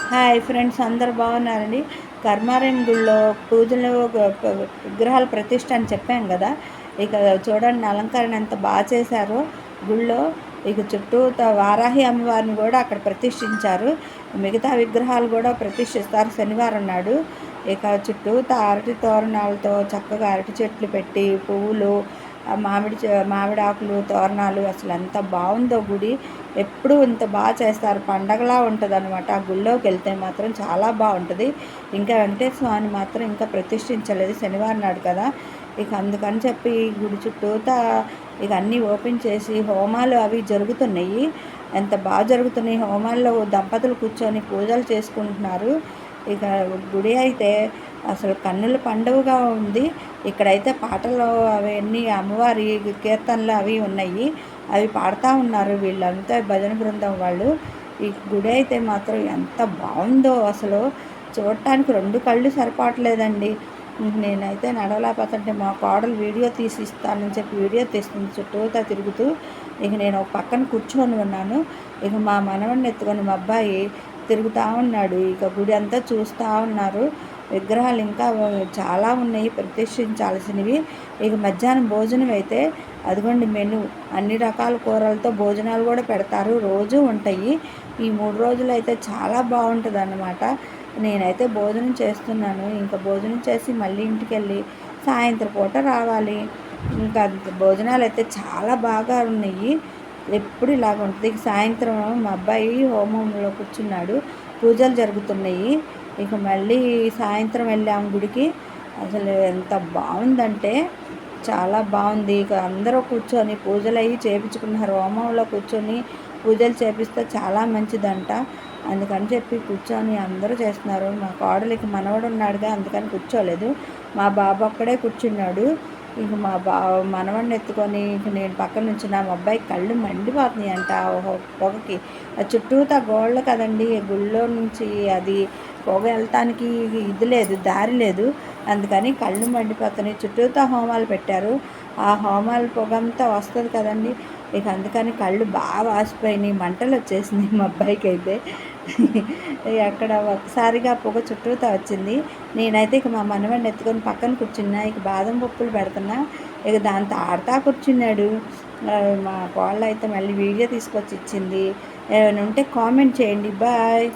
Hi friends, అందరు బాగున్నారండి. కర్మారం గుళ్ళో పూజలు విగ్రహాల ప్రతిష్ట అని చెప్పాం కదా. ఇక చూడండి, అలంకరణ ఎంత బాగా చేశారో గుళ్ళో. ఇక చుట్టూ వారాహి అమ్మవారిని కూడా అక్కడ ప్రతిష్ఠించారు. మిగతా విగ్రహాలు కూడా ప్రతిష్ఠిస్తారు శనివారం నాడు. ఇక చుట్టూ అరటి తోరణాలతో చక్కగా అరటి చెట్లు పెట్టి పువ్వులు, మామిడి ఆకులు, తోరణాలు, అసలు ఎంత బాగుందో గుడి. ఎప్పుడూ ఇంత బాగా చేస్తారు, పండగలా ఉంటుంది అనమాట. ఆ గుళ్ళోకి వెళ్తే మాత్రం చాలా బాగుంటుంది. ఇంకా వెంకటేశ్వర స్వామిని మాత్రం ఇంకా ప్రతిష్ఠించలేదు, శనివారం నాడు కదా. ఇక అందుకని చెప్పి గుడి చుట్టూతా ఇక అన్నీ ఓపెన్ చేసి హోమాలు అవి జరుగుతున్నాయి. ఎంత బాగా జరుగుతున్నాయి హోమాల్లో. దంపతులు కూర్చొని పూజలు చేసుకుంటున్నారు. ఇక గుడి అయితే అసలు కన్నుల పండుగగా ఉంది. ఇక్కడైతే పాటలు అవన్నీ అమ్మవారి కీర్తనలు అవి ఉన్నాయి, అవి పాడుతూ ఉన్నారు వీళ్ళంతా భజన బృందం వాళ్ళు. ఈ గుడి అయితే మాత్రం ఎంత బాగుందో అసలు, చూడటానికి రెండు కళ్ళు సరిపోవట్లేదండి. నేనైతే నడవలేకపోతుంటే మా కోడలు వీడియో తీసి ఇస్తానని చెప్పి వీడియో తీస్తుంది చుట్టూతా తిరుగుతూ. ఇక నేను ఒక పక్కన కూర్చొని ఉన్నాను. ఇక మా మనవడిని ఎత్తుకొని మా అబ్బాయి తిరుగుతూ ఉన్నాడు. ఇక గుడి అంతా చూస్తూ ఉన్నారు. విగ్రహాలు ఇంకా చాలా ఉన్నాయి ప్రతిష్ఠించాల్సినవి. ఇక మధ్యాహ్నం భోజనం అయితే అదిగోండి మెను, అన్ని రకాల కూరలతో భోజనాలు కూడా పెడతారు, రోజు ఉంటాయి. ఈ 3 రోజులు అయితే చాలా బాగుంటుంది అన్నమాట. నేనైతే భోజనం చేస్తున్నాను. ఇంకా భోజనం చేసి మళ్ళీ ఇంటికి వెళ్ళి సాయంత్రం పూట రావాలి. ఇంకా భోజనాలు అయితే చాలా బాగా ఉన్నాయి. ఎప్పుడు ఇలాగ ఉంటుంది. సాయంత్రం మా అబ్బాయి హోమంలో కూర్చున్నాడు, పూజలు జరుగుతున్నాయి. ఇక మళ్ళీ సాయంత్రం వెళ్ళాము గుడికి. అసలు ఎంత బాగుందంటే చాలా బాగుంది. ఇక అందరూ కూర్చొని పూజలు అవి చేయించుకున్నారు. హోమంలో కూర్చొని పూజలు చేపిస్తే చాలా మంచిదంట. అందుకని చెప్పి కూర్చొని అందరూ చేస్తున్నారు. మా కోడలికి మనవడు ఉన్నాడుగా, అందుకని కూర్చోలేదు. మా బాబు ఒక్కడే కూర్చున్నాడు. ఇక మనవడిని ఎత్తుకొని ఇక నేను పక్కన నుంచి మా అబ్బాయి కళ్ళు మండిపోతున్నాయి అంట పొగకి. చుట్టూతా గోళ్ళు కదండి, గుళ్ళో నుంచి అది పొగ వెళ్తానికి ఇది లేదు, దారి లేదు. అందుకని కళ్ళు మండిపోతున్నాయి. చుట్టూతా హోమాలు పెట్టారు, ఆ హోమాల పొగ అంతా వస్తుంది కదండి. ఇక అందుకని కళ్ళు బాగా వాసిపోయినాయి, మంటలు వచ్చేసినాయి మా అబ్బాయికి అయితే. అక్కడ ఒకసారిగా పొగ చుట్టూతా వచ్చింది. నేనైతే ఇక మా మనవడిని ఎత్తుకొని పక్కన కూర్చున్నా. ఇక బాదం పప్పులు పెడుతున్నా. ఇక దాంతో ఆడుతా కూర్చున్నాడు. మా కోళ్ళ అయితే మళ్ళీ వీడియో తీసుకొచ్చి ఇచ్చింది. ఏమైనా ఉంటే కామెంట్ చేయండి. బాయ్.